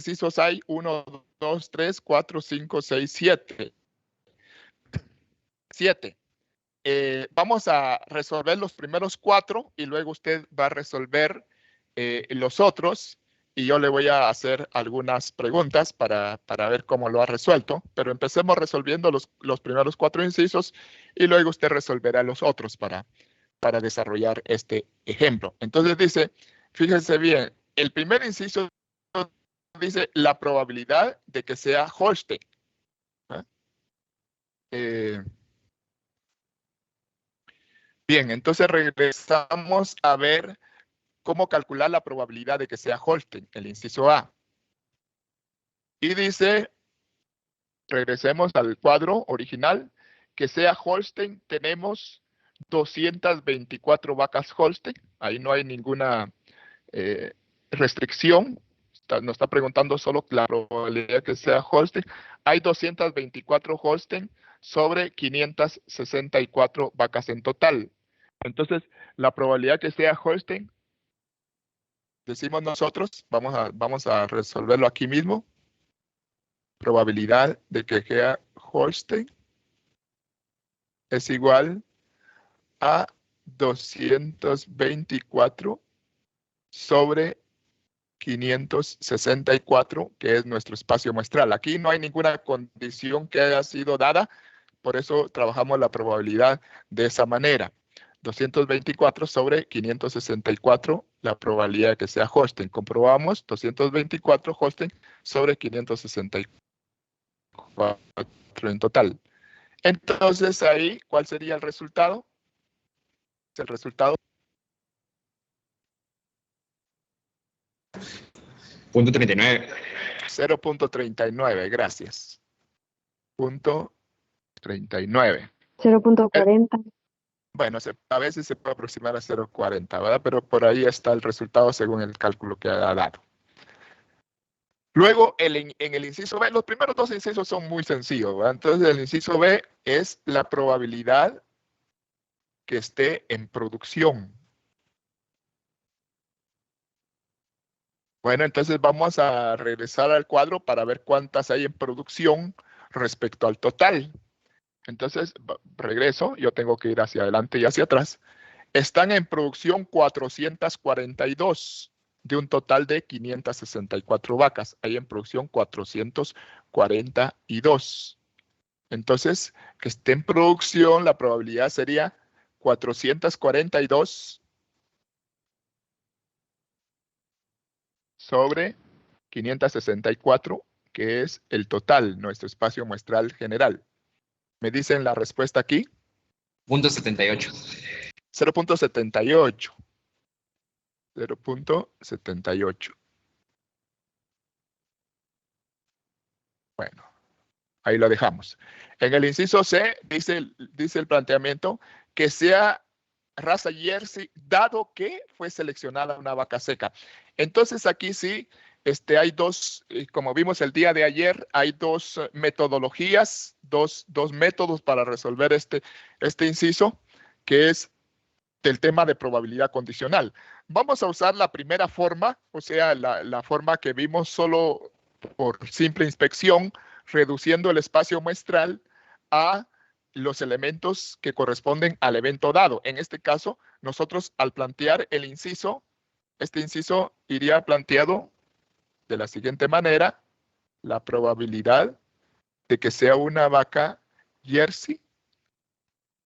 incisos hay? 1, 2, 3, 4, 5, 6, 7. 7. Vamos a resolver los primeros 4 y luego usted va a resolver los otros y yo le voy a hacer algunas preguntas para ver cómo lo ha resuelto, pero empecemos resolviendo los primeros 4 incisos y luego usted resolverá los otros para desarrollar este ejemplo. Entonces dice, fíjense bien, el primer inciso dice la probabilidad de que sea Holstein. Bien, entonces regresamos a ver cómo calcular la probabilidad de que sea Holstein, el inciso A. Y dice, regresemos al cuadro original, que sea Holstein, tenemos 224 vacas Holstein, ahí no hay ninguna restricción, nos está preguntando solo la probabilidad que sea Holstein. Hay 224 Holstein sobre 564 vacas en total. Entonces, la probabilidad que sea Holstein, decimos nosotros, vamos a resolverlo aquí mismo. Probabilidad de que sea Holstein es igual a 224 sobre 564, que es nuestro espacio muestral. Aquí no hay ninguna condición que haya sido dada, por eso trabajamos la probabilidad de esa manera. 224 sobre 564, la probabilidad de que sea Holstein. Comprobamos 224 Holstein sobre 564 en total. Entonces ahí, ¿cuál sería el resultado? El resultado. Punto 39. 0.39, gracias. Punto 39. 0.40. Bueno, a veces se puede aproximar a 0.40, ¿verdad? Pero por ahí está el resultado según el cálculo que ha dado. Luego, en el inciso B, los primeros dos incisos son muy sencillos, ¿verdad? Entonces, el inciso B es la probabilidad que esté en producción. Bueno, entonces vamos a regresar al cuadro para ver cuántas hay en producción respecto al total. Entonces, regreso, yo tengo que ir hacia adelante y hacia atrás. Están en producción 442 de un total de 564 vacas. Hay en producción 442. Entonces, que esté en producción, la probabilidad sería 442 sobre 564, que es el total, nuestro espacio muestral general. ¿Me dicen la respuesta aquí? Punto 78. 0.78. 0.78. Bueno, ahí lo dejamos. En el inciso C dice el planteamiento que sea raza Jersey, dado que fue seleccionada una vaca seca. Entonces aquí sí, hay dos, como vimos el día de ayer, hay dos metodologías, dos métodos para resolver este inciso, que es del tema de probabilidad condicional. Vamos a usar la primera forma, o sea, la forma que vimos solo por simple inspección, reduciendo el espacio muestral a los elementos que corresponden al evento dado. En este caso, nosotros al plantear el inciso, este inciso iría planteado de la siguiente manera: la probabilidad de que sea una vaca Jersey,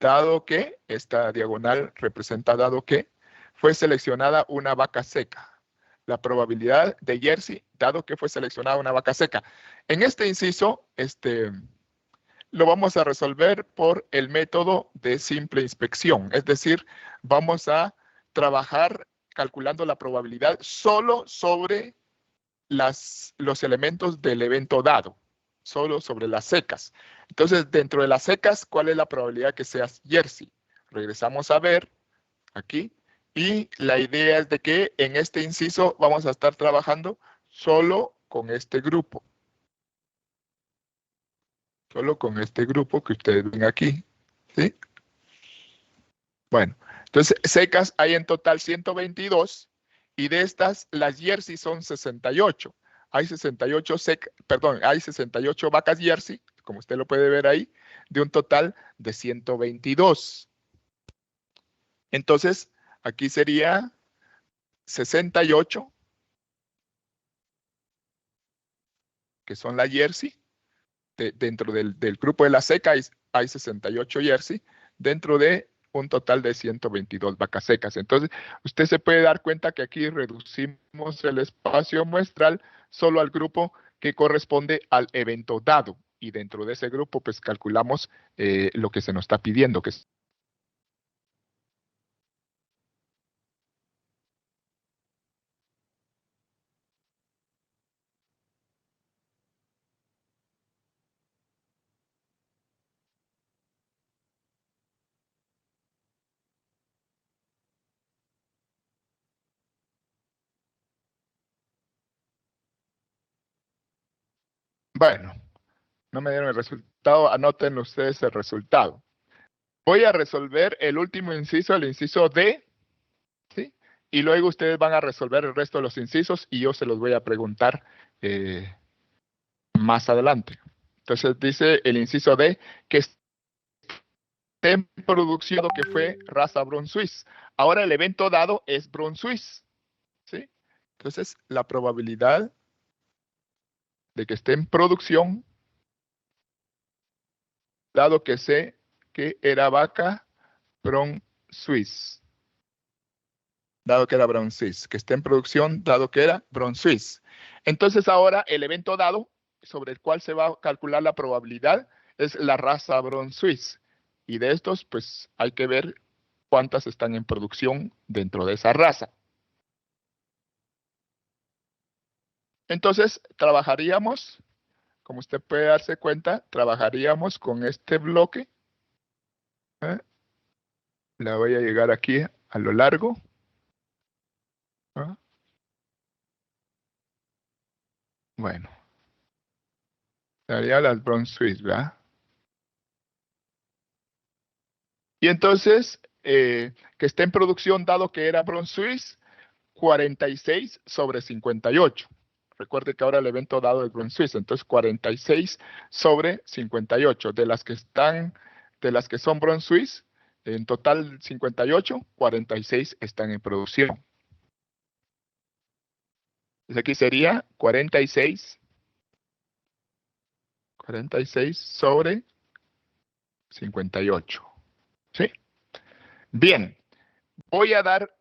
dado que esta diagonal representa dado que fue seleccionada una vaca seca. La probabilidad de Jersey, dado que fue seleccionada una vaca seca. En este inciso, lo vamos a resolver por el método de simple inspección. Es decir, vamos a trabajar calculando la probabilidad solo sobre los elementos del evento dado, solo sobre las secas. Entonces, dentro de las secas, ¿cuál es la probabilidad que sea Jersey? Regresamos a ver aquí. Y la idea es de que en este inciso vamos a estar trabajando solo con este grupo. Solo con este grupo que ustedes ven aquí. ¿Sí? Bueno, entonces secas hay en total 122 y de estas las Jersey son 68. hay 68 hay 68 vacas Jersey, como usted lo puede ver ahí, de un total de 122. Entonces, aquí sería 68, que son la Jersey. Dentro del grupo de la seca hay 68 Jersey, dentro de un total de 122 vacas secas. Entonces, usted se puede dar cuenta que aquí reducimos el espacio muestral solo al grupo que corresponde al evento dado. Y dentro de ese grupo, pues calculamos lo que se nos está pidiendo, que es. Bueno, no me dieron el resultado, anoten ustedes el resultado. Voy a resolver el último inciso, el inciso D, ¿sí? Y luego ustedes van a resolver el resto de los incisos y yo se los voy a preguntar más adelante. Entonces dice el inciso D que esté en producción que fue raza Brown Swiss. Ahora el evento dado es Brown Swiss, ¿sí? Entonces la probabilidad de que esté en producción, dado que sé que era vaca Brown Swiss. Dado que era Brown Swiss, que esté en producción, dado que era Brown Swiss. Entonces ahora el evento dado sobre el cual se va a calcular la probabilidad es la raza Brown Swiss. Y de estos, pues hay que ver cuántas están en producción dentro de esa raza. Entonces trabajaríamos, como usted puede darse cuenta, trabajaríamos con este bloque. ¿Eh? La voy a llegar aquí a lo largo. ¿Eh? Bueno, sería las Brown Swiss, ¿verdad? Y entonces, que esté en producción, dado que era Brown Swiss, 46 sobre 58. Recuerde que ahora el evento dado es Brown Swiss, entonces 46 sobre 58. De las que son Brown Swiss, en total 58, 46 están en producción. Entonces aquí sería 46 sobre 58. ¿Sí? Bien, voy a dar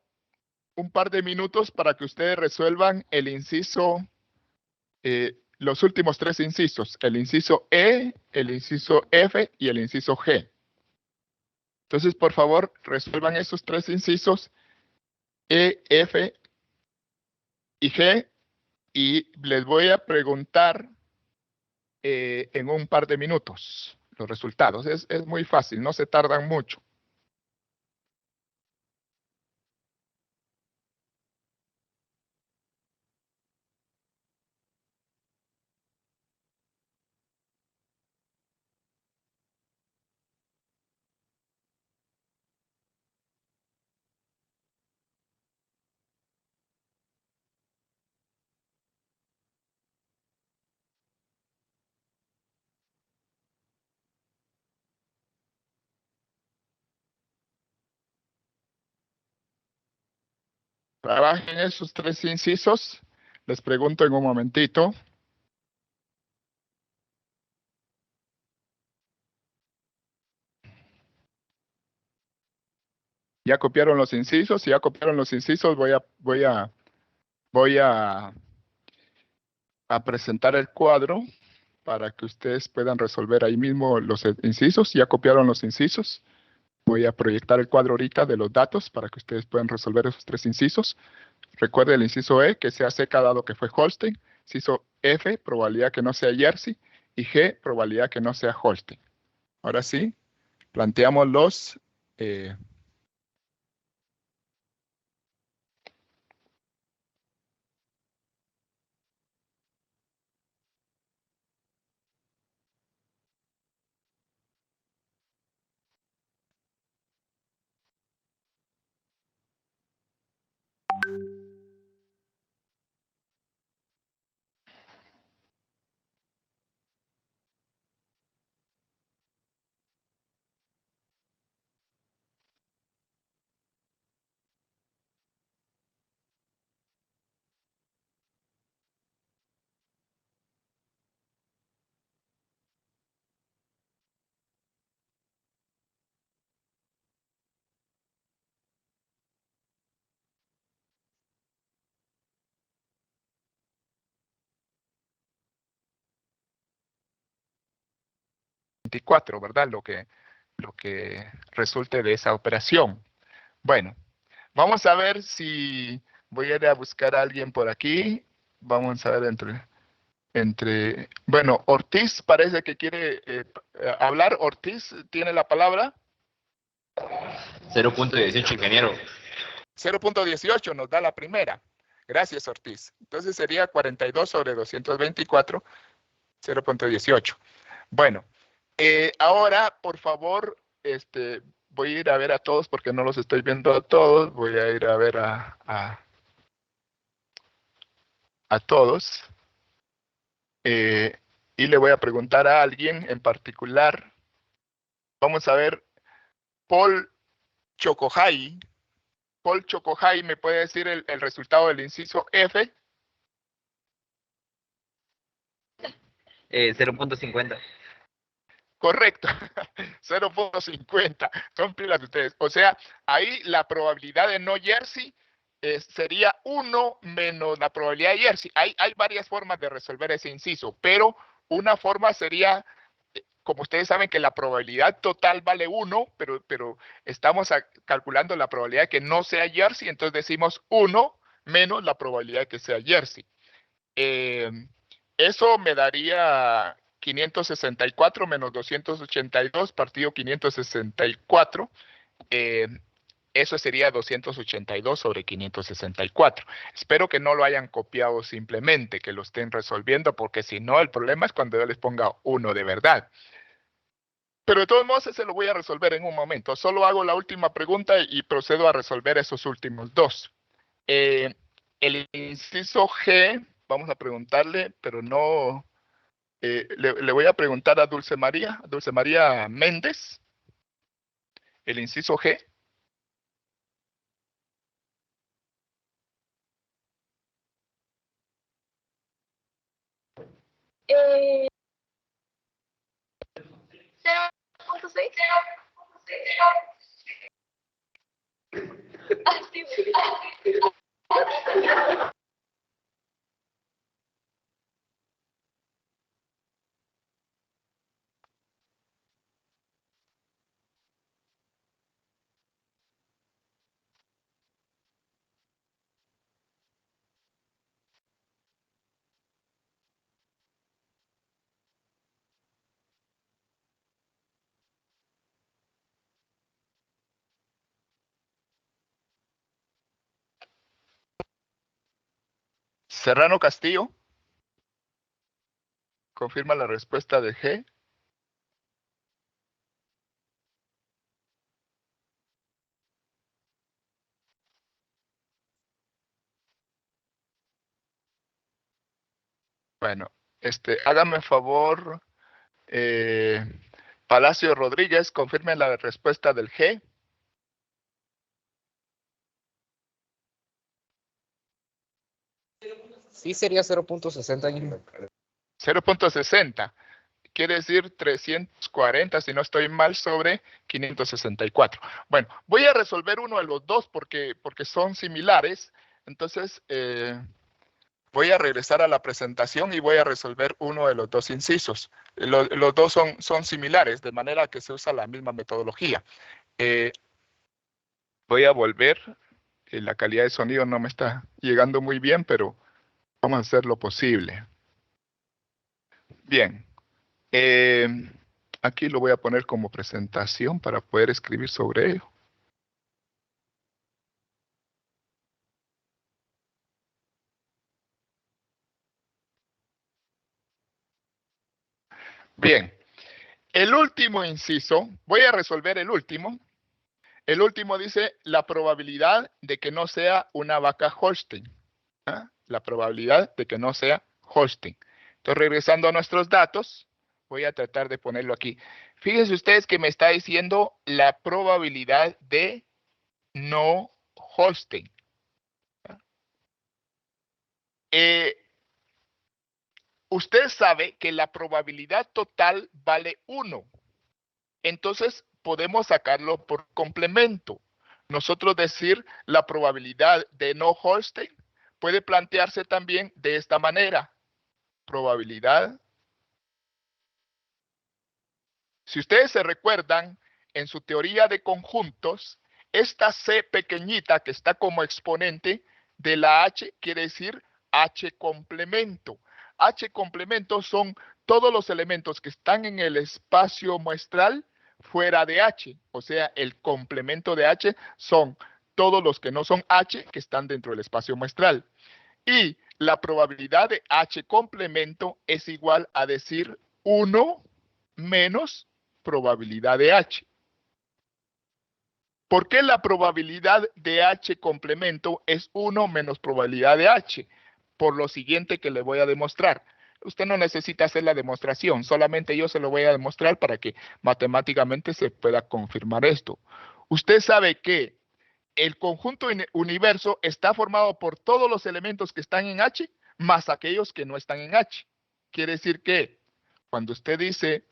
un par de minutos para que ustedes resuelvan el inciso, los últimos tres incisos, el inciso E, el inciso F y el inciso G. Entonces, por favor, resuelvan esos tres incisos, E, F y G, y les voy a preguntar en un par de minutos los resultados. Es muy fácil, no se tardan mucho. Trabajen esos tres incisos. Les pregunto en un momentito. Ya copiaron los incisos, si ya copiaron los incisos, voy a presentar el cuadro para que ustedes puedan resolver ahí mismo los incisos. Ya copiaron los incisos. Voy a proyectar el cuadro ahorita de los datos para que ustedes puedan resolver esos tres incisos. Recuerde el inciso E, que sea seca dado que fue Holstein. Inciso F, probabilidad que no sea Jersey. Y G, probabilidad que no sea Holstein. Ahora sí, planteamos los... 224, ¿verdad? Lo que resulte de esa operación. Bueno, vamos a ver si voy a ir a buscar a alguien por aquí. Vamos a ver bueno, Ortiz parece que quiere hablar. Ortiz tiene la palabra. 0.18, ingeniero. 0.18 nos da la primera. Gracias, Ortiz. Entonces sería 42 sobre 224, 0.18. Bueno, ahora, por favor, voy a ir a ver a todos porque no los estoy viendo a todos. Voy a ir a ver a todos. Y le voy a preguntar a alguien en particular. Vamos a ver, Paul Chocohay. Paul Chocohay, ¿me puede decir el resultado del inciso F? 0.50. Correcto, 0.50. Son pilas de ustedes. O sea, ahí la probabilidad de no Jersey sería 1 menos la probabilidad de Jersey. Hay varias formas de resolver ese inciso, pero una forma sería, como ustedes saben que la probabilidad total vale 1, pero estamos calculando la probabilidad de que no sea Jersey, entonces decimos 1 menos la probabilidad de que sea Jersey. Eso me daría 564 menos 282 partido 564. Eso sería 282 sobre 564. Espero que no lo hayan copiado simplemente, que lo estén resolviendo, porque si no, el problema es cuando yo les ponga 1 de verdad. Pero de todos modos, se lo voy a resolver en un momento. Solo hago la última pregunta y procedo a resolver esos últimos dos. El inciso G, vamos a preguntarle, pero no, le voy a preguntar a Dulce María Méndez, el inciso G. Eh, 0.6. Ah, sí. Serrano Castillo, confirma la respuesta de G. Bueno, hágame favor, Palacio Rodríguez, confirme la respuesta del G. Sí, sería 0.60. 0.60. Quiere decir 340, si no estoy mal, sobre 564. Bueno, voy a resolver uno de los dos porque son similares. Entonces, voy a regresar a la presentación y voy a resolver uno de los dos incisos. Los dos son similares, de manera que se usa la misma metodología. Voy a volver. La calidad de sonido no me está llegando muy bien, pero vamos a hacer lo posible. Bien. Aquí lo voy a poner como presentación para poder escribir sobre ello. Bien, el último inciso, voy a resolver el último. El último dice la probabilidad de que no sea una vaca Holstein. ¿Ah? La probabilidad de que no sea Holstein. Entonces, regresando a nuestros datos, voy a tratar de ponerlo aquí. Fíjense ustedes que me está diciendo la probabilidad de no Holstein. Usted sabe que la probabilidad total vale 1. Entonces, podemos sacarlo por complemento. Nosotros decir la probabilidad de no Holstein puede plantearse también de esta manera. Probabilidad Si ustedes se recuerdan, en su teoría de conjuntos, esta C pequeñita que está como exponente de la H quiere decir H complemento. H complemento son todos los elementos que están en el espacio muestral fuera de H. O sea, el complemento de H son todos los que no son H que están dentro del espacio muestral. Y la probabilidad de H complemento es igual a decir 1 menos probabilidad de H. ¿Por qué la probabilidad de H complemento es 1 menos probabilidad de H? Por lo siguiente que le voy a demostrar. Usted no necesita hacer la demostración, solamente yo se lo voy a demostrar para que matemáticamente se pueda confirmar esto. Usted sabe que el conjunto universo está formado por todos los elementos que están en H más aquellos que no están en H. Quiere decir que cuando usted dice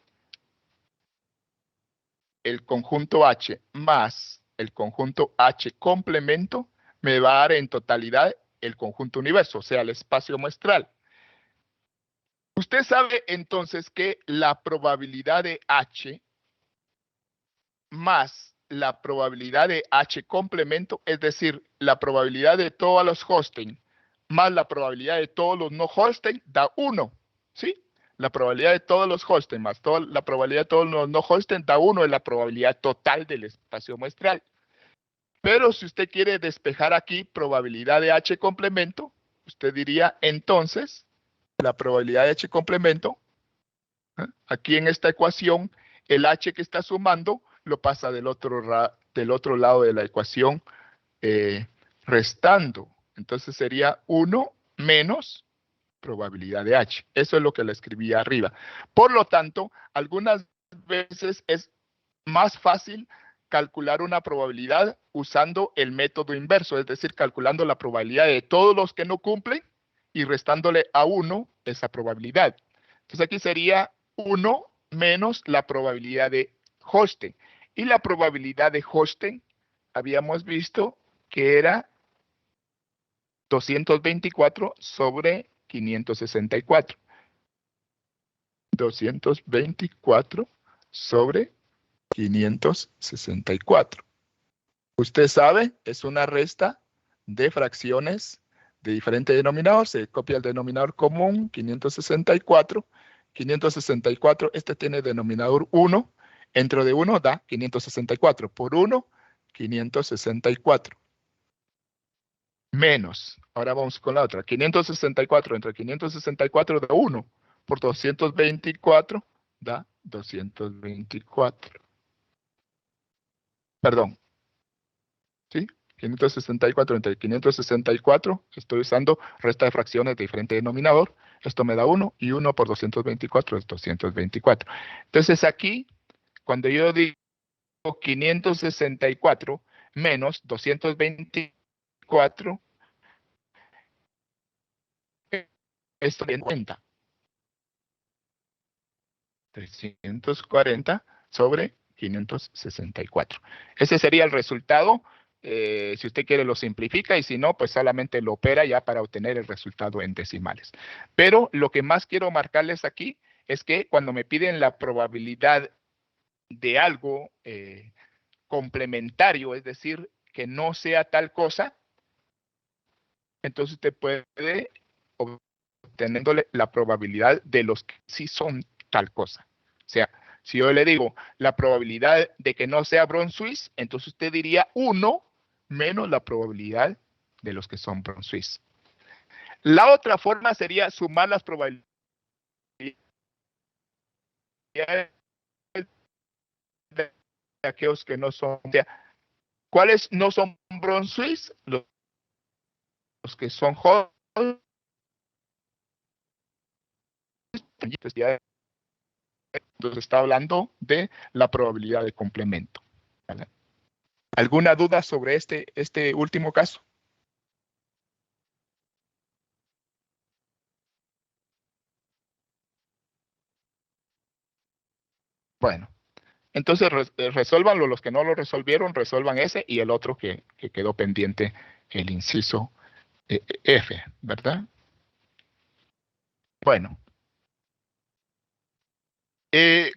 el conjunto H más el conjunto H complemento, me va a dar en totalidad el conjunto universo, o sea, el espacio muestral. Usted sabe entonces que la probabilidad de H más la probabilidad de H complemento, es decir, la probabilidad de todos los Holstein más la probabilidad de todos los no Holstein, da 1, ¿sí? La probabilidad de todos los Holstein más la probabilidad de todos los no Holstein da 1, es la probabilidad total del espacio muestral. Pero si usted quiere despejar aquí probabilidad de H complemento, usted diría entonces la probabilidad de H complemento, aquí en esta ecuación, el H que está sumando lo pasa del otro lado de la ecuación restando. Entonces sería 1 menos probabilidad de H. Eso es lo que le escribí arriba. Por lo tanto, algunas veces es más fácil calcular una probabilidad usando el método inverso, es decir, calculando la probabilidad de todos los que no cumplen y restándole a 1 esa probabilidad. Entonces aquí sería 1 menos la probabilidad de Holstein. Y la probabilidad de Holstein habíamos visto que era 224 sobre 564. 224 sobre 564. Usted sabe, es una resta de fracciones de diferente denominador. Se copia el denominador común, 564. 564, este tiene denominador 1. Entre de 1 da 564. Por 1, 564. Menos, ahora vamos con la otra, 564 entre 564 da 1, por 224 da 224. Perdón, ¿sí? 564 entre 564, estoy usando resta de fracciones de diferente denominador, esto me da 1 y 1 por 224 es 224. Entonces aquí, cuando yo digo 564 menos 224, esto en cuenta. 340 sobre 564. Ese sería el resultado. Si usted quiere lo simplifica y si no, pues solamente lo opera ya para obtener el resultado en decimales. Pero lo que más quiero marcarles aquí es que cuando me piden la probabilidad de algo complementario, es decir, que no sea tal cosa, entonces usted puede obteniéndole la probabilidad de los que sí son tal cosa. O sea, si yo le digo la probabilidad de que no sea Bron-Suisse, entonces usted diría 1 menos la probabilidad de los que son Bron-Suisse. La otra forma sería sumar las probabilidades de aquellos que no son. O sea, ¿cuáles no son Bron-Suisse? Los que son Hall. Entonces está hablando de la probabilidad de complemento. ¿Vale? ¿Alguna duda sobre este último caso? Bueno, entonces resuélvanlo, los que no lo resolvieron, resuelvan ese y el otro que quedó pendiente, el inciso F, ¿verdad? Bueno,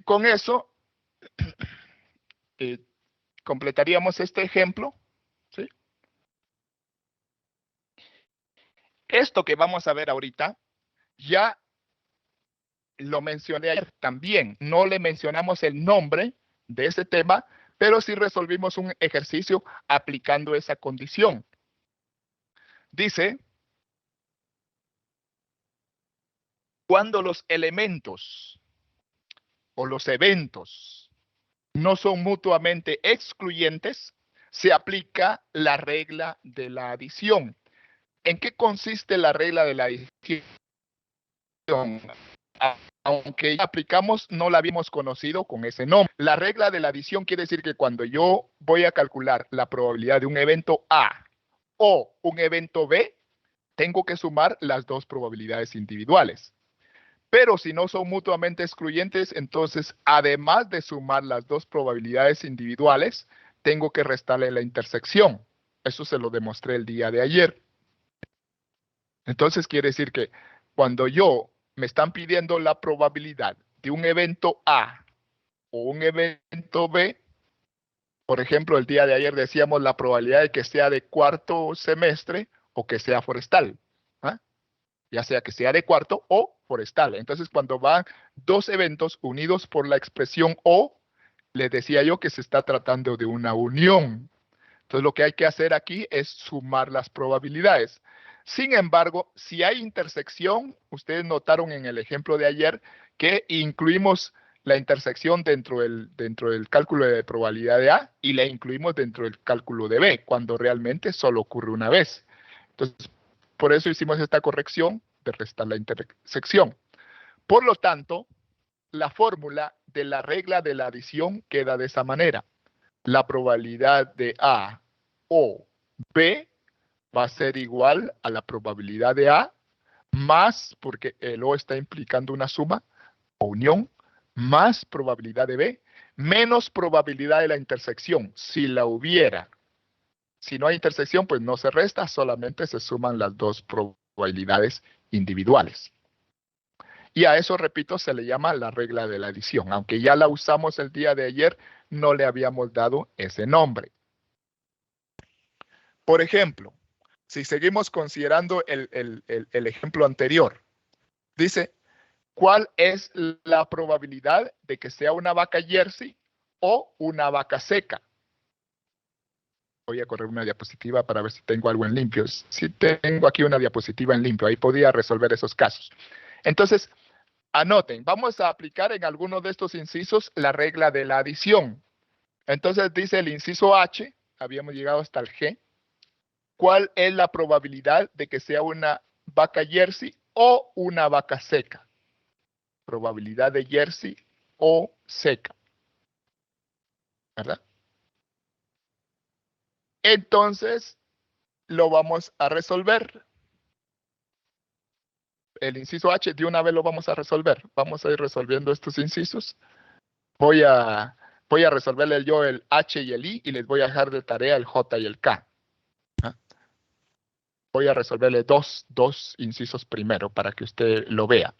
con eso completaríamos este ejemplo, ¿sí? Esto que vamos a ver ahorita, ya lo mencioné ayer también. No le mencionamos el nombre de ese tema, pero sí resolvimos un ejercicio aplicando esa condición. Dice, cuando los elementos o los eventos no son mutuamente excluyentes, se aplica la regla de la adición. ¿En qué consiste la regla de la adición? Aunque ya aplicamos, no la habíamos conocido con ese nombre. La regla de la adición quiere decir que cuando yo voy a calcular la probabilidad de un evento A o un evento B, tengo que sumar las dos probabilidades individuales. Pero si no son mutuamente excluyentes, entonces, además de sumar las dos probabilidades individuales, tengo que restarle la intersección. Eso se lo demostré el día de ayer. Entonces, quiere decir que cuando me están pidiendo la probabilidad de un evento A o un evento B, por ejemplo, el día de ayer decíamos la probabilidad de que sea de cuarto semestre o que sea forestal. ¿Ah? Ya sea que sea de cuarto o forestal. Entonces, cuando van dos eventos unidos por la expresión O, les decía yo que se está tratando de una unión. Entonces, lo que hay que hacer aquí es sumar las probabilidades. Sin embargo, si hay intersección, ustedes notaron en el ejemplo de ayer que incluimos la intersección dentro del cálculo de probabilidad de A y la incluimos dentro del cálculo de B, cuando realmente solo ocurre una vez. Entonces, por eso hicimos esta corrección de restar la intersección. Por lo tanto, la fórmula de la regla de la adición queda de esa manera. La probabilidad de A o B va a ser igual a la probabilidad de A más, porque el O está implicando una suma o unión, más probabilidad de B, menos probabilidad de la intersección, si la hubiera. Si no hay intersección, pues no se resta, solamente se suman las dos probabilidades individuales. Y a eso, repito, se le llama la regla de la adición. Aunque ya la usamos el día de ayer, no le habíamos dado ese nombre. Por ejemplo, si seguimos considerando el ejemplo anterior, dice, ¿cuál es la probabilidad de que sea una vaca Jersey o una vaca seca? Voy a correr una diapositiva para ver si tengo algo en limpio. Si tengo aquí una diapositiva en limpio, ahí podría resolver esos casos. Entonces, anoten, vamos a aplicar en alguno de estos incisos la regla de la adición. Entonces dice el inciso H, habíamos llegado hasta el G. ¿Cuál es la probabilidad de que sea una vaca Jersey o una vaca seca? Probabilidad de Jersey o seca. ¿Verdad? Entonces, lo vamos a resolver. El inciso H de una vez lo vamos a resolver. Vamos a ir resolviendo estos incisos. Voy a resolverle yo el H y el I y les voy a dejar de tarea el J y el K. ¿Ah? Voy a resolverle dos incisos primero para que usted lo vea.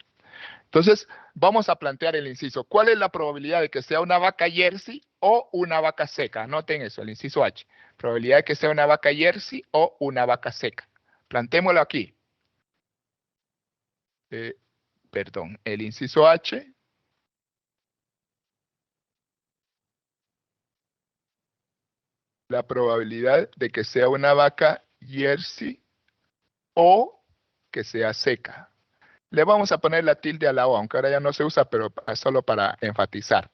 Entonces, vamos a plantear el inciso. ¿Cuál es la probabilidad de que sea una vaca Jersey o una vaca seca? Anoten eso, el inciso H. Probabilidad de que sea una vaca Jersey o una vaca seca. Plantémoslo aquí. Perdón, el inciso H. La probabilidad de que sea una vaca Jersey o que sea seca. Le vamos a poner la tilde al lado, aunque ahora ya no se usa, pero solo para enfatizar.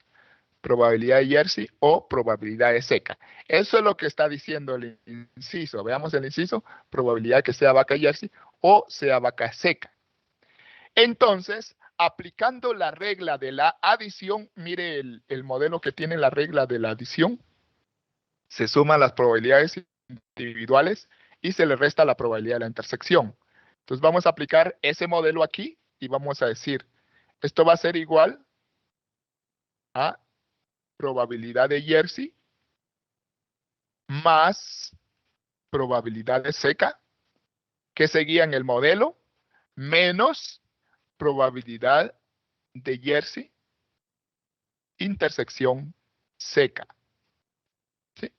Probabilidad de Jersey o probabilidad de seca. Eso es lo que está diciendo el inciso. Veamos el inciso. Probabilidad de que sea vaca Jersey o sea vaca seca. Entonces, aplicando la regla de la adición, mire el modelo que tiene la regla de la adición. Se suman las probabilidades individuales y se le resta la probabilidad de la intersección. Entonces vamos a aplicar ese modelo aquí y vamos a decir, esto va a ser igual a probabilidad de Jersey más probabilidad de seca, que seguía en el modelo, menos probabilidad de Jersey, intersección seca. ¿Sí?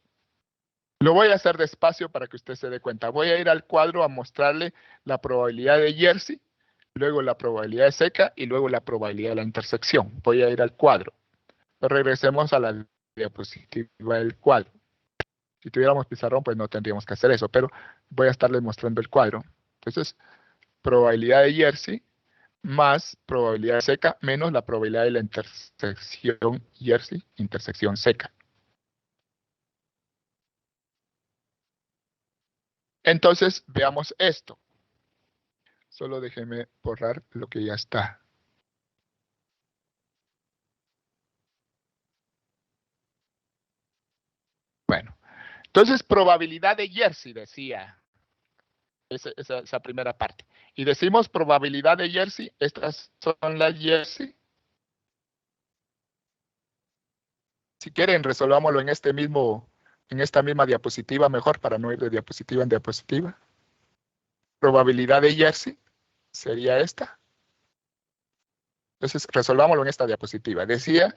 Lo voy a hacer despacio para que usted se dé cuenta. Voy a ir al cuadro a mostrarle la probabilidad de Jersey, luego la probabilidad de seca y luego la probabilidad de la intersección. Voy a ir al cuadro. Pero regresemos a la diapositiva del cuadro. Si tuviéramos pizarrón, pues no tendríamos que hacer eso, pero voy a estarles mostrando el cuadro. Entonces, probabilidad de Jersey más probabilidad de seca menos la probabilidad de la intersección Jersey, intersección seca. Entonces, veamos esto. Solo déjeme borrar lo que ya está. Bueno, entonces probabilidad de Jersey, decía esa primera parte. Y decimos probabilidad de Jersey, estas son las Jersey. Si quieren, resolvámoslo en esta misma diapositiva mejor para no ir de diapositiva en diapositiva. Probabilidad de Jersey sería esta. Entonces, resolvámoslo en esta diapositiva. Decía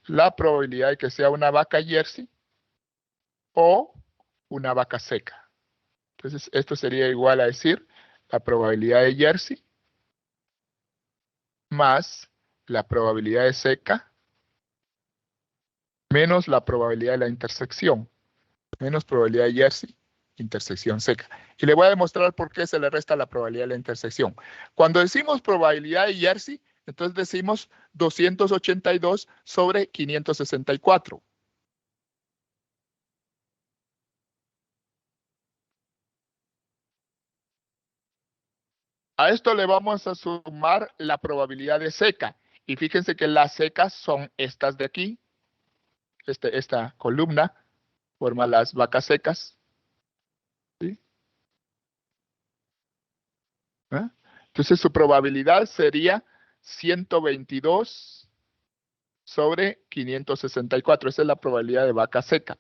la probabilidad de que sea una vaca Jersey o una vaca seca. Entonces, esto sería igual a decir la probabilidad de Jersey más la probabilidad de seca menos la probabilidad de la intersección, menos probabilidad de Jersey, intersección seca. Y le voy a demostrar por qué se le resta la probabilidad de la intersección. Cuando decimos probabilidad de Jersey, entonces decimos 282 sobre 564. A esto le vamos a sumar la probabilidad de seca. Y fíjense que las secas son estas de aquí. Esta columna forma las vacas secas. ¿Sí? ¿Eh? Entonces su probabilidad sería 122 sobre 564. Esa es la probabilidad de vaca seca.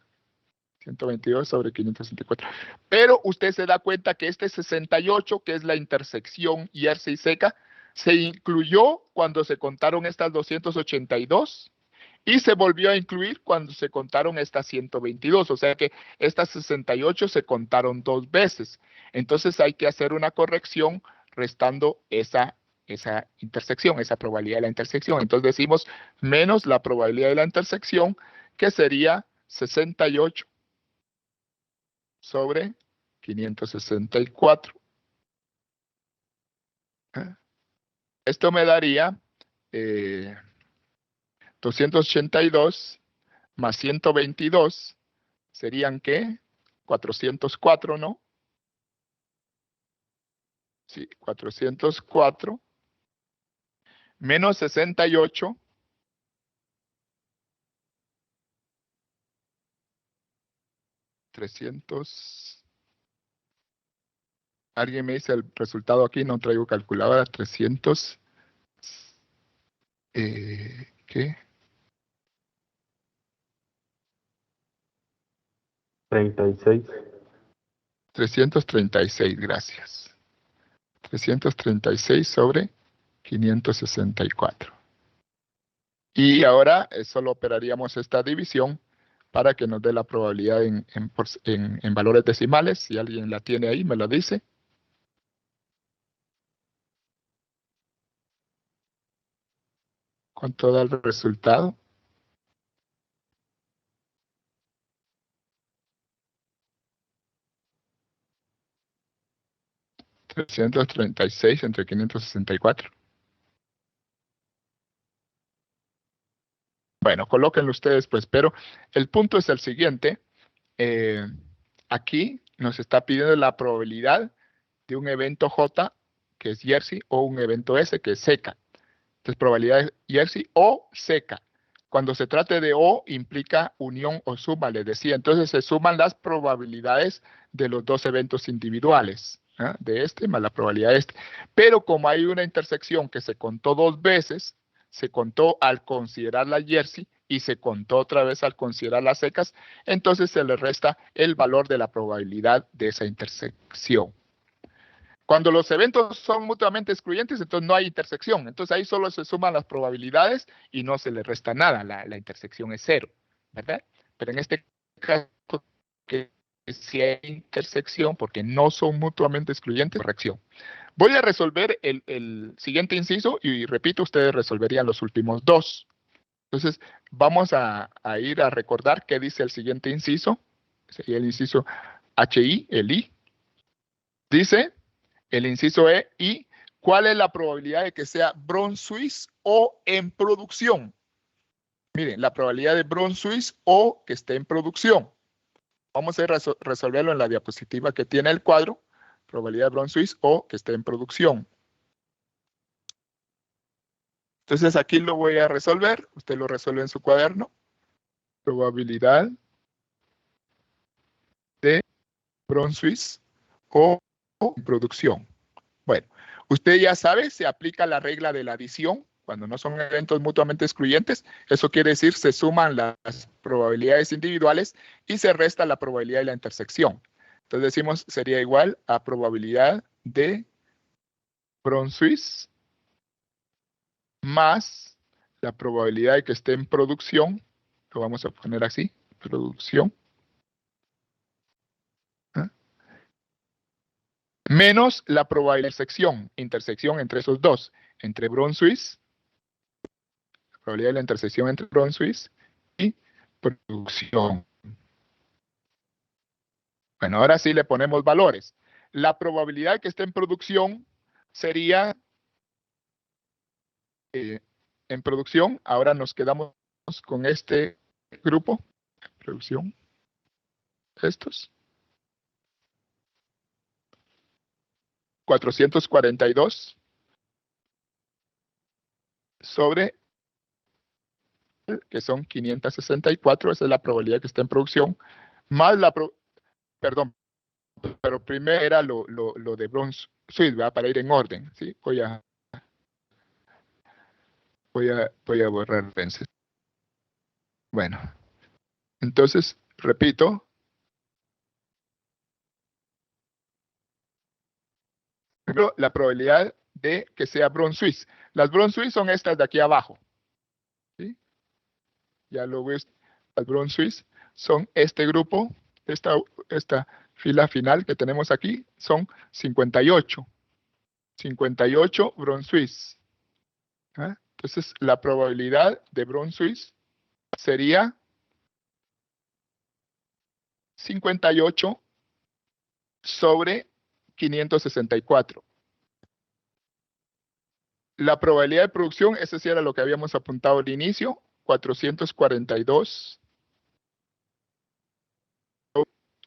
122 sobre 564. Pero usted se da cuenta que este 68, que es la intersección Jersey seca, se incluyó cuando se contaron estas 282 y se volvió a incluir cuando se contaron estas 122. O sea que estas 68 se contaron 2 veces. Entonces hay que hacer una corrección restando esa intersección, esa probabilidad de la intersección. Entonces decimos menos la probabilidad de la intersección, que sería 68 sobre 564. Esto me daría 282 más 122 serían ¿qué? 404, ¿no? Sí, 404 menos 68 300. Alguien me dice el resultado aquí, no traigo calculadora. 300. ¿Qué? 36. 336, gracias. 336 sobre 564. Y ahora solo operaríamos esta división para que nos dé la probabilidad en valores decimales. Si alguien la tiene ahí, me lo dice. ¿Cuánto da el resultado? $336 entre 564. Bueno, colóquenlo ustedes, pues, pero el punto es el siguiente. Aquí nos está pidiendo la probabilidad de un evento J, que es Jersey, o un evento S, que es seca. Entonces, probabilidad de Jersey o seca. Cuando se trate de O, implica unión o suma, les decía. Entonces, se suman las probabilidades de los dos eventos individuales, ¿eh? De este más la probabilidad de este. Pero como hay una intersección que se contó 2 veces, se contó al considerar la Jersey y se contó otra vez al considerar las secas, entonces se le resta el valor de la probabilidad de esa intersección. Cuando los eventos son mutuamente excluyentes, entonces no hay intersección. Entonces ahí solo se suman las probabilidades y no se le resta nada. La intersección es 0. ¿verdad? Pero en este caso, que si hay intersección, porque no son mutuamente excluyentes, corrección. Voy a resolver el siguiente inciso y repito, ustedes resolverían los últimos dos. Entonces, vamos a ir a recordar qué dice el siguiente inciso. Sería el inciso HI, el I. Dice el inciso E, y ¿cuál es la probabilidad de que sea Brunswick o en producción? Miren, la probabilidad de Brunswick o que esté en producción. Vamos a resolverlo en la diapositiva que tiene el cuadro. Probabilidad de Brunswick o que esté en producción. Entonces aquí lo voy a resolver. Usted lo resuelve en su cuaderno. Probabilidad de Brunswick o en producción. Bueno, usted ya sabe, se aplica la regla de la adición cuando no son eventos mutuamente excluyentes. Eso quiere decir, se suman las probabilidades individuales y se resta la probabilidad de la intersección. Entonces decimos, sería igual a probabilidad de Brunswick más la probabilidad de que esté en producción. Lo vamos a poner así, producción. Menos la probabilidad de intersección entre esos dos, entre Brunswick, la probabilidad de la intersección entre Brunswick y producción. Bueno, ahora sí le ponemos valores. La probabilidad de que esté en producción sería, en producción, ahora nos quedamos con este grupo, producción, estos, 442 sobre, que son 564, esa es la probabilidad que está en producción, más la, perdón, pero primero era lo de Brunswick, ¿verdad? Para ir en orden, ¿sí? Voy a borrar Vences. Bueno, entonces, repito. La probabilidad de que sea Brunswick. Las Brunswick son estas de aquí abajo. ¿Sí? Ya lo ves, las Brunswick son este grupo, esta fila final que tenemos aquí, son 58. 58 Brunswick. ¿Ah? Entonces, la probabilidad de Brunswick sería 58 sobre 564. La probabilidad de producción, ese sí era lo que habíamos apuntado al inicio, 442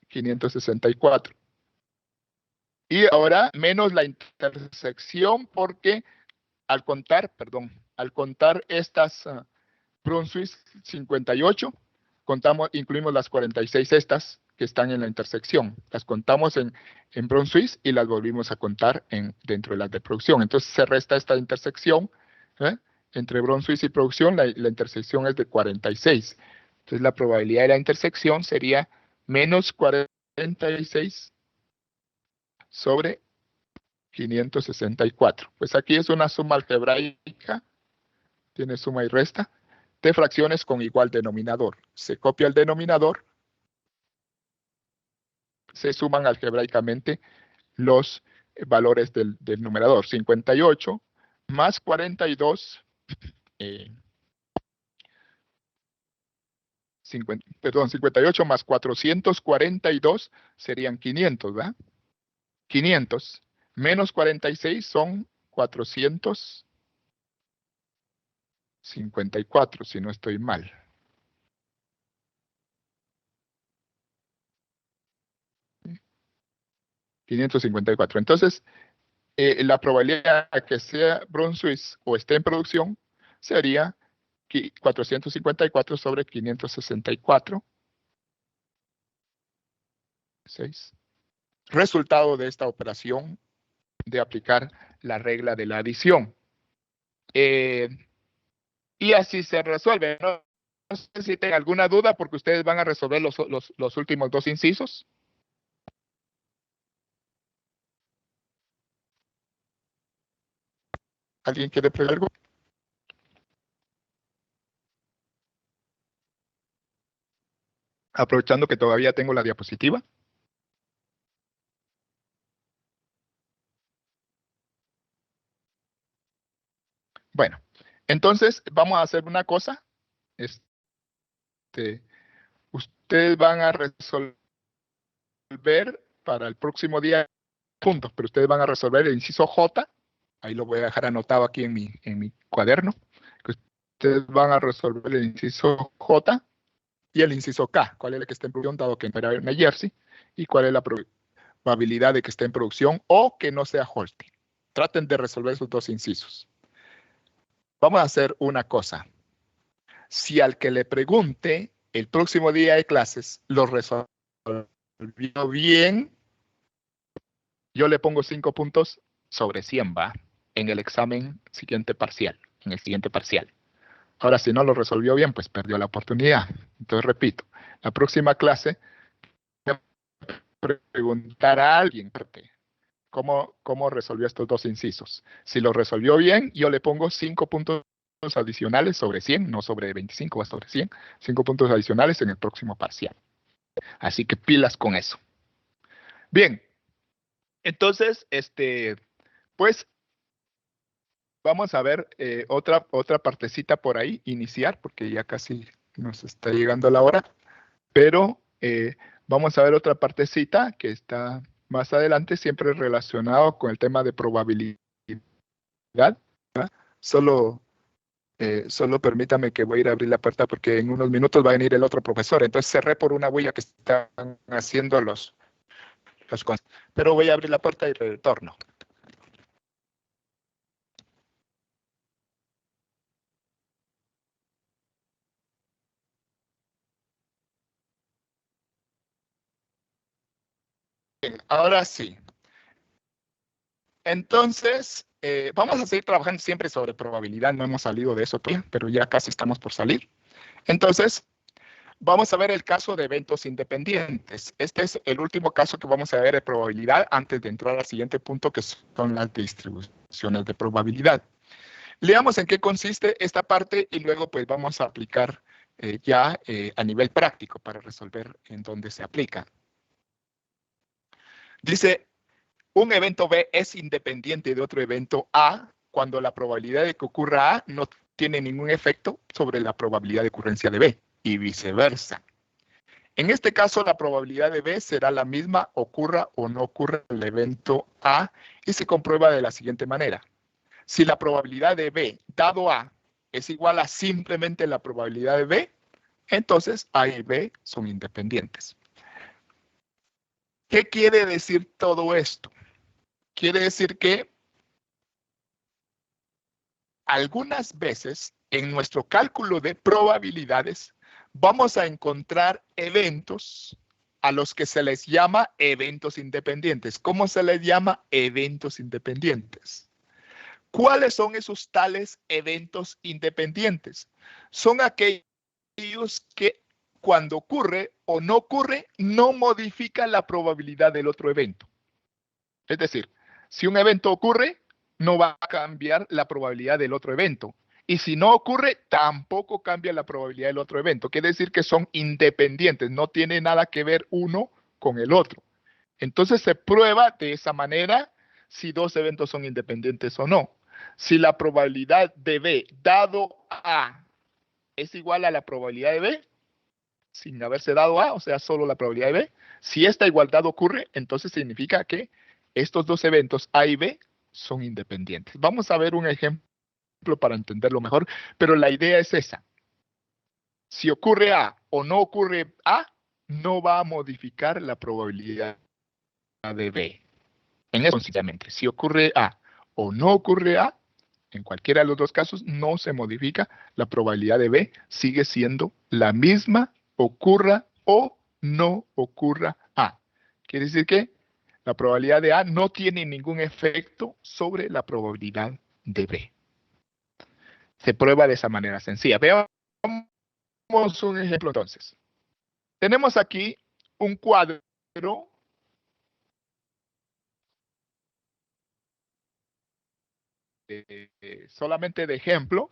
564. Y ahora menos la intersección porque al contar estas Brunswick 58, incluimos las 46 estas que están en la intersección. Las contamos en Brunswick y las volvimos a contar dentro de las de producción. Entonces se resta esta intersección, entre Brunswick y producción, la intersección es de 46. Entonces la probabilidad de la intersección sería menos 46 sobre 564. Pues aquí es una suma algebraica, tiene suma y resta, de fracciones con igual denominador. Se copia el denominador, se suman algebraicamente los valores del numerador. 58 más 42, 58 más 442 serían 500, ¿verdad? 500 menos 46 son 454, si no estoy mal. $554. Entonces, la probabilidad de que sea Brunswick o esté en producción sería 454 sobre 564. 6. Resultado de esta operación de aplicar la regla de la adición. Y así se resuelve. No sé si tienen alguna duda porque ustedes van a resolver los últimos dos incisos. ¿Alguien quiere preguntar algo? Aprovechando que todavía tengo la diapositiva. Bueno, entonces vamos a hacer una cosa. Ustedes van a resolver para el próximo día puntos, pero ustedes van a resolver el inciso J. Ahí lo voy a dejar anotado aquí en mi cuaderno. Que ustedes van a resolver el inciso J y el inciso K. ¿Cuál es el que está en producción, dado que no era una Jersey? ¿Y cuál es la probabilidad de que esté en producción o que no sea Holstein? Traten de resolver esos dos incisos. Vamos a hacer una cosa. Si al que le pregunte el próximo día de clases lo resolvió bien, yo le pongo 5 puntos sobre 100, ¿va? En el examen siguiente parcial, en el siguiente parcial. Ahora, si no lo resolvió bien, pues perdió la oportunidad. Entonces, repito, la próxima clase voy a preguntar a alguien cómo resolvió estos dos incisos. Si lo resolvió bien, yo le pongo 5 puntos adicionales sobre 100, no sobre 25, va sobre 100, 5 puntos adicionales en el próximo parcial. Así que pilas con eso. Bien, entonces, pues vamos a ver otra partecita por ahí, iniciar, porque ya casi nos está llegando la hora, pero vamos a ver otra partecita que está más adelante, siempre relacionado con el tema de probabilidad. Solo permítame que voy a ir a abrir la puerta porque en unos minutos va a venir el otro profesor. Entonces cerré por una huella que están haciendo los pero voy a abrir la puerta y retorno. Bien, ahora sí. Entonces, vamos a seguir trabajando siempre sobre probabilidad. No hemos salido de eso todavía, pero ya casi estamos por salir. Entonces, vamos a ver el caso de eventos independientes. Este es el último caso que vamos a ver de probabilidad antes de entrar al siguiente punto, que son las distribuciones de probabilidad. Leamos en qué consiste esta parte y luego pues vamos a aplicar ya a nivel práctico para resolver en dónde se aplica. Dice, un evento B es independiente de otro evento A cuando la probabilidad de que ocurra A no tiene ningún efecto sobre la probabilidad de ocurrencia de B y viceversa. En este caso, la probabilidad de B será la misma, ocurra o no ocurra el evento A, y se comprueba de la siguiente manera. Si la probabilidad de B dado A es igual a simplemente la probabilidad de B, entonces A y B son independientes. ¿Qué quiere decir todo esto? Quiere decir que algunas veces en nuestro cálculo de probabilidades vamos a encontrar eventos a los que se les llama eventos independientes. ¿Cómo se les llama? Eventos independientes. ¿Cuáles son esos tales eventos independientes? Son aquellos que cuando ocurre o no ocurre, no modifican la probabilidad del otro evento. Es decir, si un evento ocurre, no va a cambiar la probabilidad del otro evento. Y si no ocurre, tampoco cambia la probabilidad del otro evento. Quiere decir que son independientes, no tiene nada que ver uno con el otro. Entonces se prueba de esa manera si dos eventos son independientes o no. Si la probabilidad de B dado A es igual a la probabilidad de B, sin haberse dado A, o sea, solo la probabilidad de B, si esta igualdad ocurre, entonces significa que estos dos eventos A y B son independientes. Vamos a ver un ejemplo para entenderlo mejor, pero la idea es esa. Si ocurre A o no ocurre A, no va a modificar la probabilidad de B. En eso, sencillamente, si ocurre A o no ocurre A, en cualquiera de los dos casos, no se modifica, la probabilidad de B sigue siendo la misma, ocurra o no ocurra A. Quiere decir que la probabilidad de A no tiene ningún efecto sobre la probabilidad de B. Se prueba de esa manera sencilla. Veamos un ejemplo entonces. Tenemos aquí un cuadro solamente de ejemplo.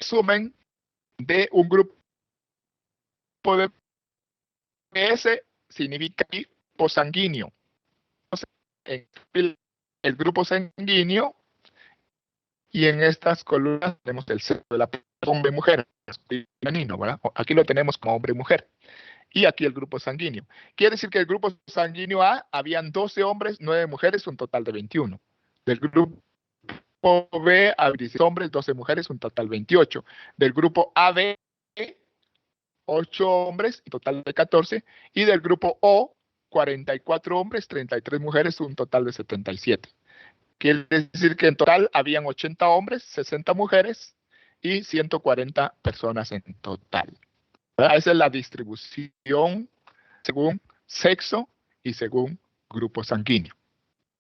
Resumen de un grupo de S significa tipo sanguíneo. El grupo sanguíneo, y en estas columnas tenemos el sexo de la hombre y mujer, femenino, ¿verdad? Aquí lo tenemos como hombre y mujer. Y aquí el grupo sanguíneo. Quiere decir que el grupo sanguíneo A habían 12 hombres, 9 mujeres, un total de 21. Del grupo B había 16 hombres, 12 mujeres, un total de 28. Del grupo AB, 8 hombres, un total de 14. Y del grupo O, 44 hombres, 33 mujeres, un total de 77. Quiere decir que en total habían 80 hombres, 60 mujeres y 140 personas en total. Esa es la distribución según sexo y según grupo sanguíneo,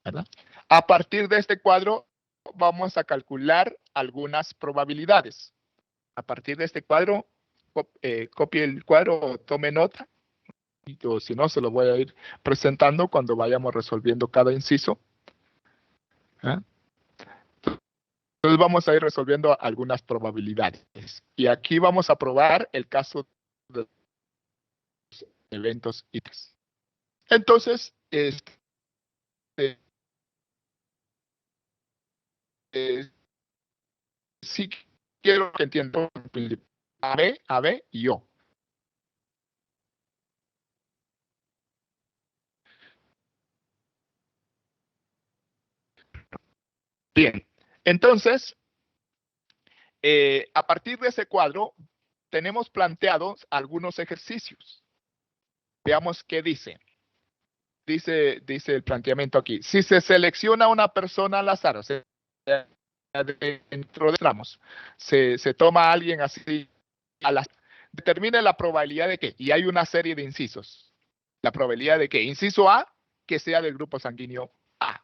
¿verdad? A partir de este cuadro vamos a calcular algunas probabilidades. A partir de este cuadro, copie el cuadro o tome nota. O si no, se lo voy a ir presentando cuando vayamos resolviendo cada inciso. ¿Eh? Entonces vamos a ir resolviendo algunas probabilidades. Y aquí vamos a probar el caso de los eventos y test. Entonces, sí quiero que entiendan A, B y O. Bien, entonces, a partir de ese cuadro, tenemos planteados algunos ejercicios. Veamos qué dice. Dice el planteamiento aquí. Si se selecciona una persona al azar, o sea, dentro de tramos, se toma a alguien así al azar, determine la probabilidad de que, y hay una serie de incisos. La probabilidad de que, inciso A, que sea del grupo sanguíneo A.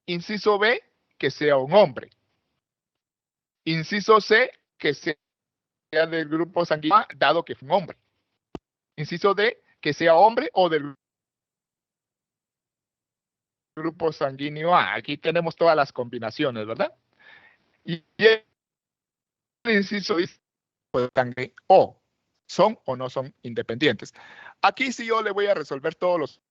Inciso B, que sea un hombre. Inciso C, que sea del grupo sanguíneo A, dado que fue un hombre. Inciso D, que sea hombre o del grupo sanguíneo A. Aquí tenemos todas las combinaciones, ¿verdad? Y el inciso dice de sangre O, son o no son independientes. Aquí sí yo le voy a resolver todos los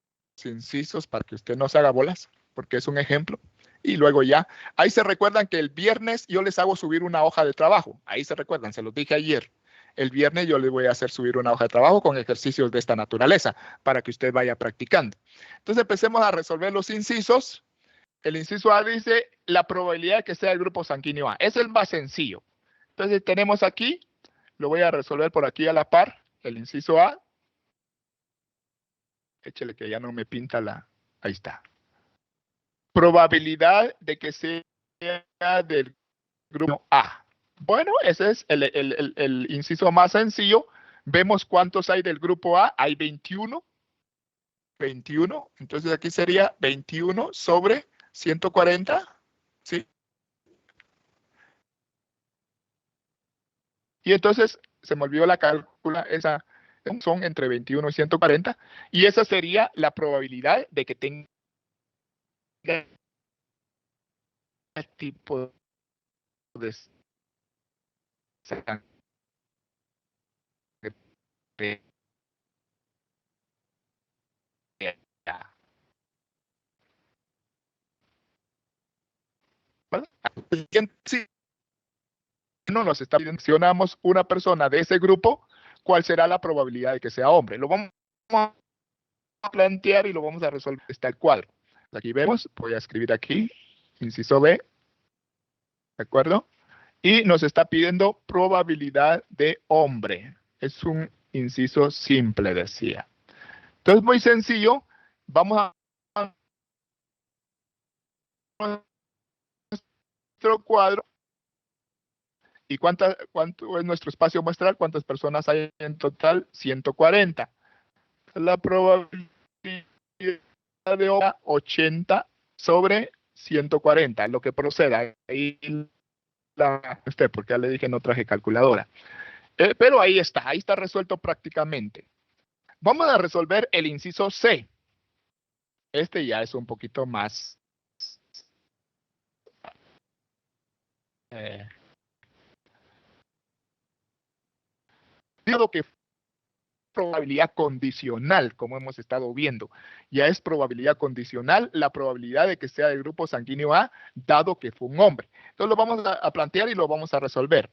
incisos para que usted no se haga bolas, porque es un ejemplo. Y luego ya, ahí se recuerdan que el viernes yo les hago subir una hoja de trabajo. Ahí se recuerdan, se los dije ayer. El viernes yo les voy a hacer subir una hoja de trabajo con ejercicios de esta naturaleza para que usted vaya practicando. Entonces empecemos a resolver los incisos. El inciso A dice la probabilidad de que sea el grupo sanguíneo A. Es el más sencillo. Entonces tenemos aquí, lo voy a resolver por aquí a la par, el inciso A. Échele que ya no me pinta la... Ahí está. Probabilidad de que sea del grupo A. Bueno, ese es el inciso más sencillo. Vemos cuántos hay del grupo A. Hay 21. 21. Entonces aquí sería 21 sobre 140. ¿Sí? Y entonces se me olvidó la cálcula, esa son entre 21 y 140. Y esa sería la probabilidad de que tenga tipo de sangre. ¿Vale? Si no nos está mencionamos una persona de ese grupo, ¿cuál será la probabilidad de que sea hombre? Lo vamos a plantear y lo vamos a resolver. Está el cuadro. Aquí vemos, voy a escribir aquí, inciso B, ¿de acuerdo? Y nos está pidiendo probabilidad de hombre. Es un inciso simple, decía. Entonces, muy sencillo. Vamos a nuestro cuadro. ¿Y cuánto es nuestro espacio muestral? ¿Cuántas personas hay en total? 140. La probabilidad de hombre 80 sobre 140, lo que proceda. Ahí porque ya le dije no traje calculadora. Pero ahí está resuelto prácticamente. Vamos a resolver el inciso C. Este ya es un poquito más dado que probabilidad condicional, como hemos estado viendo. Ya es probabilidad condicional la probabilidad de que sea del grupo sanguíneo A, dado que fue un hombre. Entonces lo vamos a plantear y lo vamos a resolver.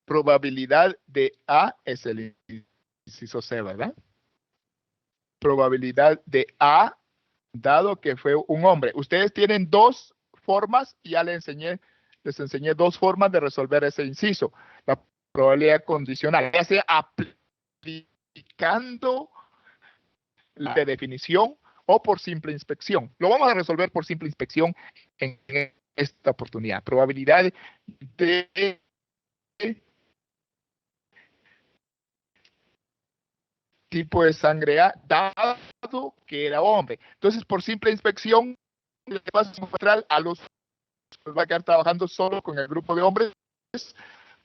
Probabilidad de A es el inciso C, ¿verdad? Probabilidad de A, dado que fue un hombre. Ustedes tienen dos formas, ya les enseñé dos formas de resolver ese inciso. La probabilidad condicional, ya sea aplicando la de definición o por simple inspección. Lo vamos a resolver por simple inspección en esta oportunidad. Probabilidad de tipo de sangre A, dado que era hombre. Entonces, por simple inspección, le vas a mostrar a los que va a quedar trabajando solo con el grupo de hombres,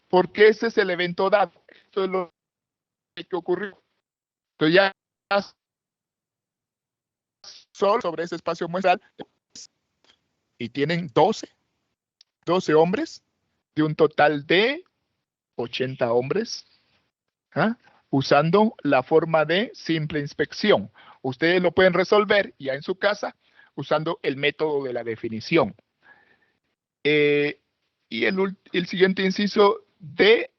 porque ese es el evento dado. Esto es lo que ocurrió. Entonces ya solo sobre ese espacio muestral y tienen 12 hombres de un total de 80 hombres, usando la forma de simple inspección. Ustedes lo pueden resolver ya en su casa usando el método de la definición. Y el siguiente inciso de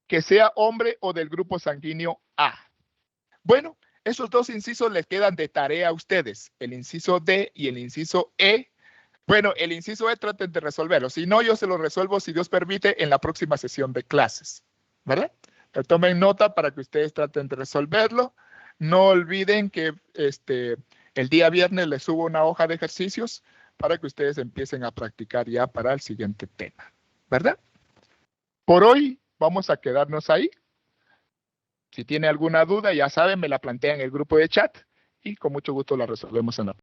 que sea hombre o del grupo sanguíneo A. Bueno, esos dos incisos les quedan de tarea a ustedes, el inciso D y el inciso E. Bueno, el inciso E traten de resolverlo, si no yo se lo resuelvo, si Dios permite, en la próxima sesión de clases, ¿verdad? Pero tomen nota para que ustedes traten de resolverlo. No olviden que el día viernes les subo una hoja de ejercicios para que ustedes empiecen a practicar ya para el siguiente tema, ¿verdad? Por hoy vamos a quedarnos ahí. Si tiene alguna duda, ya saben, me la plantean en el grupo de chat y con mucho gusto la resolvemos en la